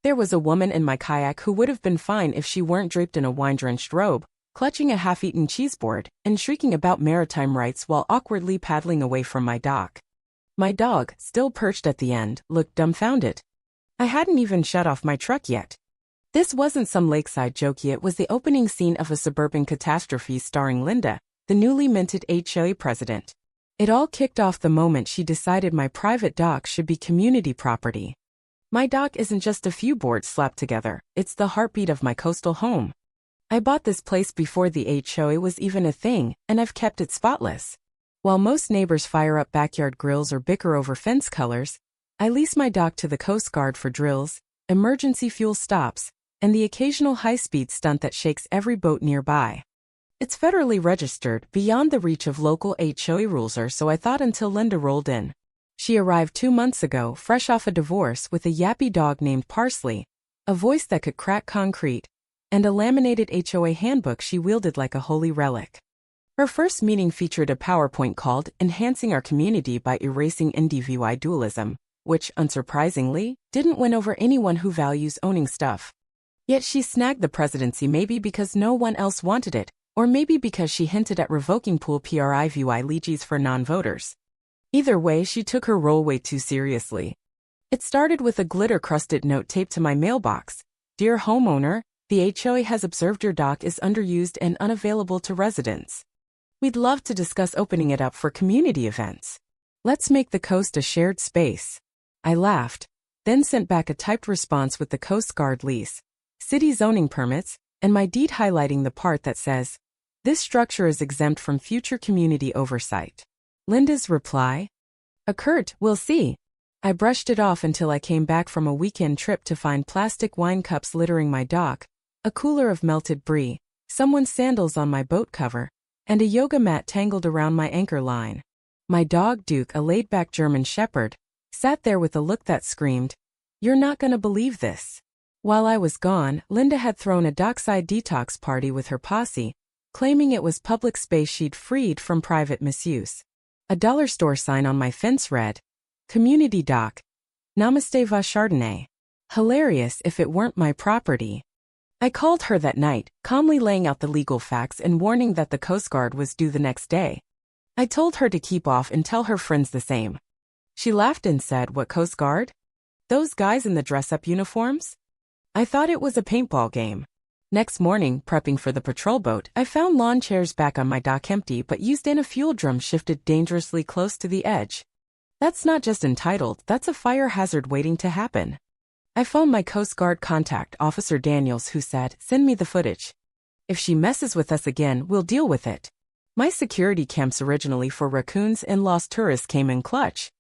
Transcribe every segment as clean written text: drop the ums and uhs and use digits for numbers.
There was a woman in my kayak who would have been fine if she weren't draped in a wine-drenched robe, clutching a half-eaten cheeseboard, and shrieking about maritime rights while awkwardly paddling away from my dock. My dog, still perched at the end, looked dumbfounded. I hadn't even shut off my truck yet. This wasn't some lakeside jokey, it was the opening scene of a suburban catastrophe starring Linda, the newly minted HOA president. It all kicked off the moment she decided my private dock should be community property. My dock isn't just a few boards slapped together, it's the heartbeat of my coastal home. I bought this place before the HOA was even a thing, and I've kept it spotless. While most neighbors fire up backyard grills or bicker over fence colors, I lease my dock to the Coast Guard for drills, emergency fuel stops, and the occasional high-speed stunt that shakes every boat nearby. It's federally registered, beyond the reach of local HOA rules, so I thought until Linda rolled in. She arrived 2 months ago, fresh off a divorce, with a yappy dog named Parsley, a voice that could crack concrete, and a laminated HOA handbook she wielded like a holy relic. Her first meeting featured a PowerPoint called Enhancing Our Community by Erasing NDVY Dualism, which, unsurprisingly, didn't win over anyone who values owning stuff. Yet she snagged the presidency, maybe because no one else wanted it, or maybe because she hinted at revoking pool PRIVY leases for non-voters. Either way, she took her role way too seriously. It started with a glitter-crusted note taped to my mailbox. Dear homeowner, the HOA has observed your dock is underused and unavailable to residents. We'd love to discuss opening it up for community events. Let's make the coast a shared space. I laughed, then sent back a typed response with the Coast Guard lease, city zoning permits, and my deed highlighting the part that says, this structure is exempt from future community oversight. Linda's reply? A curt, we'll see. I brushed it off until I came back from a weekend trip to find plastic wine cups littering my dock, a cooler of melted brie, someone's sandals on my boat cover, and a yoga mat tangled around my anchor line. My dog Duke, a laid-back German shepherd, sat there with a look that screamed, "You're not gonna believe this." While I was gone, Linda had thrown a dockside detox party with her posse, claiming it was public space she'd freed from private misuse. A dollar store sign on my fence read, Community Dock. Namaste va Chardonnay. Hilarious if it weren't my property. I called her that night, calmly laying out the legal facts and warning that the Coast Guard was due the next day. I told her to keep off and tell her friends the same. She laughed and said, what Coast Guard? Those guys in the dress-up uniforms? I thought it was a paintball game. Next morning, prepping for the patrol boat, I found lawn chairs back on my dock empty but used and a fuel drum shifted dangerously close to the edge. That's not just entitled, that's a fire hazard waiting to happen. I phoned my Coast Guard contact, Officer Daniels, who said, send me the footage. If she messes with us again, we'll deal with it. My security camps originally for raccoons and lost tourists came in clutch.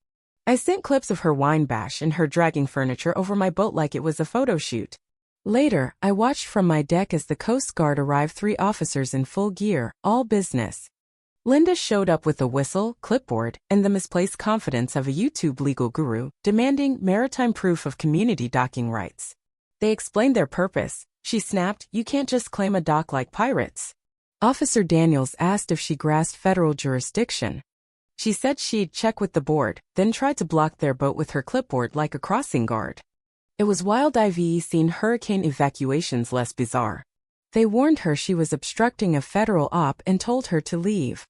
I sent clips of her wine bash and her dragging furniture over my boat like it was a photo shoot. Later, I watched from my deck as the Coast Guard arrived, 3 officers in full gear, all business. Linda showed up with a whistle, clipboard, and the misplaced confidence of a YouTube legal guru, demanding maritime proof of community docking rights. They explained their purpose. She snapped, you can't just claim a dock like pirates. Officer Daniels asked if she grasped federal jurisdiction. She said she'd check with the board, then tried to block their boat with her clipboard like a crossing guard. It was wild. I've seen hurricane evacuations less bizarre. They warned her she was obstructing a federal op and told her to leave.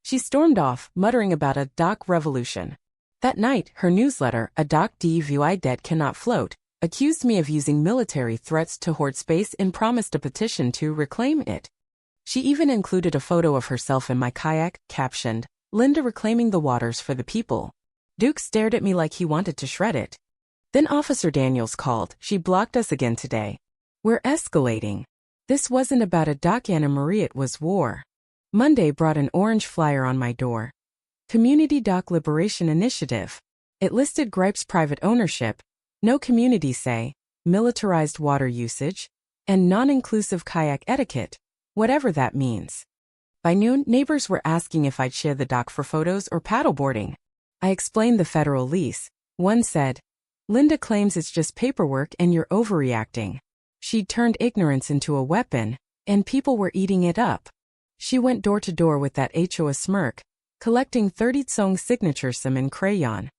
She stormed off, muttering about a dock revolution. That night, her newsletter, A Dock DVI Dead Cannot Float, accused me of using military threats to hoard space and promised a petition to reclaim it. She even included a photo of herself in my kayak, captioned, Linda reclaiming the waters for the people. Duke stared at me like he wanted to shred it. Then Officer Daniels called. She blocked us again today. We're escalating. This wasn't about a dock, Anna Marie, it was war. Monday brought an orange flyer on my door. Community Dock Liberation Initiative. It listed gripes: private ownership, no community say, militarized water usage, and non-inclusive kayak etiquette, whatever that means. By noon, neighbors were asking if I'd share the dock for photos or paddleboarding. I explained the federal lease. One said, Linda claims it's just paperwork and you're overreacting. She'd turned ignorance into a weapon, and people were eating it up. She went door to door with that HOA smirk, collecting 30 tsong signatures, some in crayon.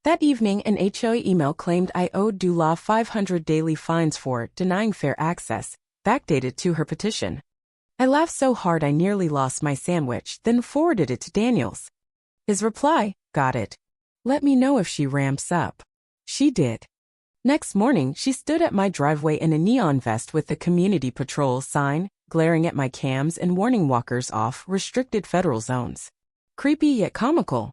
That evening, an HOA email claimed I owed Dula 500 daily fines for denying fair access, backdated to her petition. I laughed so hard I nearly lost my sandwich, then forwarded it to Daniels. His reply, got it. Let me know if she ramps up. She did. Next morning, she stood at my driveway in a neon vest with the community patrol sign, glaring at my cams and warning walkers off restricted federal zones. Creepy yet comical.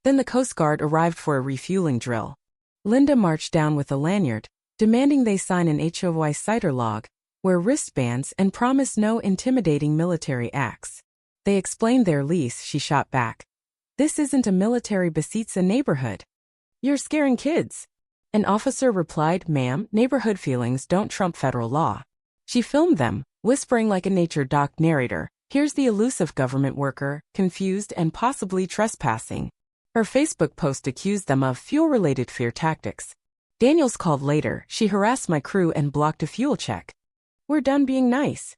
Then the Coast Guard arrived for a refueling drill. Linda marched down with a lanyard, demanding they sign an HOA citer log, wear wristbands, and promise no intimidating military acts. They explained their lease, she shot back. This isn't a military Basitsa neighborhood. You're scaring kids. An officer replied, ma'am, neighborhood feelings don't trump federal law. She filmed them, whispering like a nature doc narrator, here's the elusive government worker, confused and possibly trespassing. Her Facebook post accused them of fuel-related fear tactics. Daniels called later, she harassed my crew and blocked a fuel check. We're done being nice.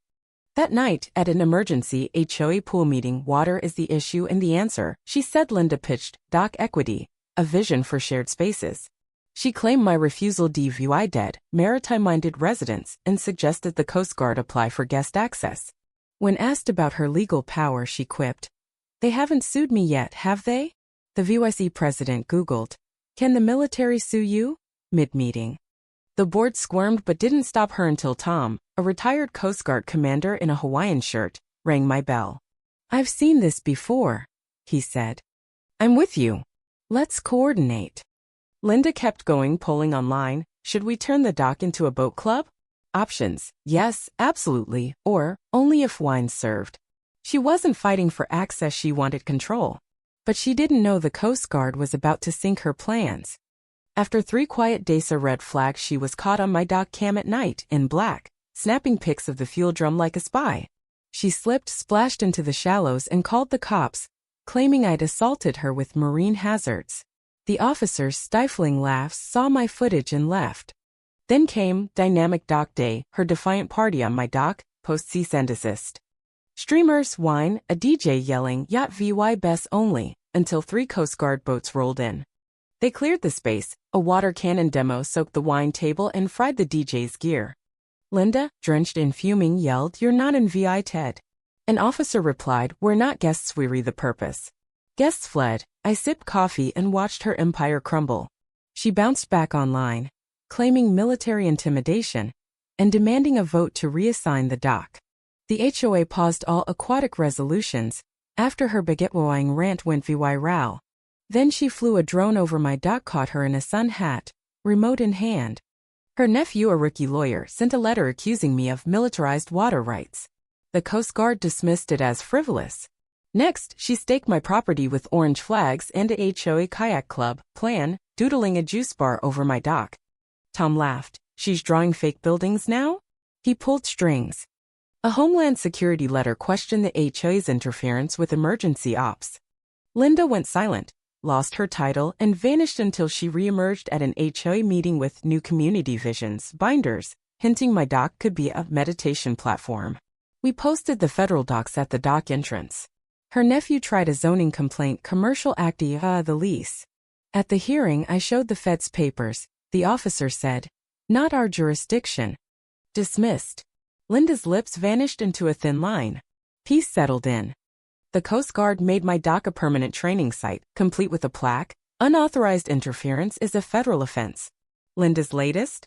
That night, at an emergency HOA pool meeting, water is the issue and the answer, she said. Linda pitched Dock Equity, a vision for shared spaces. She claimed my refusal DVI dead maritime-minded residents and suggested the Coast Guard apply for guest access. When asked about her legal power, she quipped, they haven't sued me yet, have they? The VYC president Googled, can the military sue you? Mid-meeting. The board squirmed but didn't stop her until Tom, a retired Coast Guard commander in a Hawaiian shirt, rang my bell. I've seen this before, he said. I'm with you. Let's coordinate. Linda kept going, polling online, should we turn the dock into a boat club? Options, yes, absolutely, or only if wine's served. She wasn't fighting for access, she wanted control. But she didn't know the Coast Guard was about to sink her plans. After 3 quiet days of red flags, she was caught on my dock cam at night, in black, snapping pics of the fuel drum like a spy. She slipped, splashed into the shallows and called the cops, claiming I'd assaulted her with marine hazards. The officers, stifling laughs, saw my footage and left. Then came Dynamic Dock Day, her defiant party on my dock, post-cease and desist. Streamers, wine, a DJ yelling, yacht VY best only, until 3 Coast Guard boats rolled in. They cleared the space, a water cannon demo soaked the wine table and fried the DJ's gear. Linda, drenched in fuming, yelled, you're not in VI Ted. An officer replied, we're not guests, we read the purpose. Guests fled, I sipped coffee and watched her empire crumble. She bounced back online, claiming military intimidation, and demanding a vote to reassign the dock. The HOA paused all aquatic resolutions, after her baguette-wowing rant went viral. Then she flew a drone over my dock, caught her in a sun hat, remote in hand. Her nephew, a rookie lawyer, sent a letter accusing me of militarized water rights. The Coast Guard dismissed it as frivolous. Next, she staked my property with orange flags and a HOA kayak club plan, doodling a juice bar over my dock. Tom laughed. She's drawing fake buildings now? He pulled strings. A Homeland Security letter questioned the HOA's interference with emergency ops. Linda went silent, lost her title, and vanished until she reemerged at an HOA meeting with new community visions, binders, hinting my dock could be a meditation platform. We posted the federal docs at the dock entrance. Her nephew tried a zoning complaint, commercial active, the lease. At the hearing, I showed the feds papers. The officer said, not our jurisdiction. Dismissed. Linda's lips vanished into a thin line. Peace settled in. The Coast Guard made my dock a permanent training site, complete with a plaque, unauthorized interference is a federal offense. Linda's latest?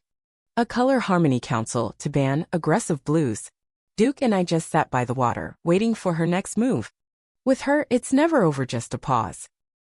A color harmony council to ban aggressive blues. Duke and I just sat by the water, waiting for her next move. With her, it's never over, just a pause.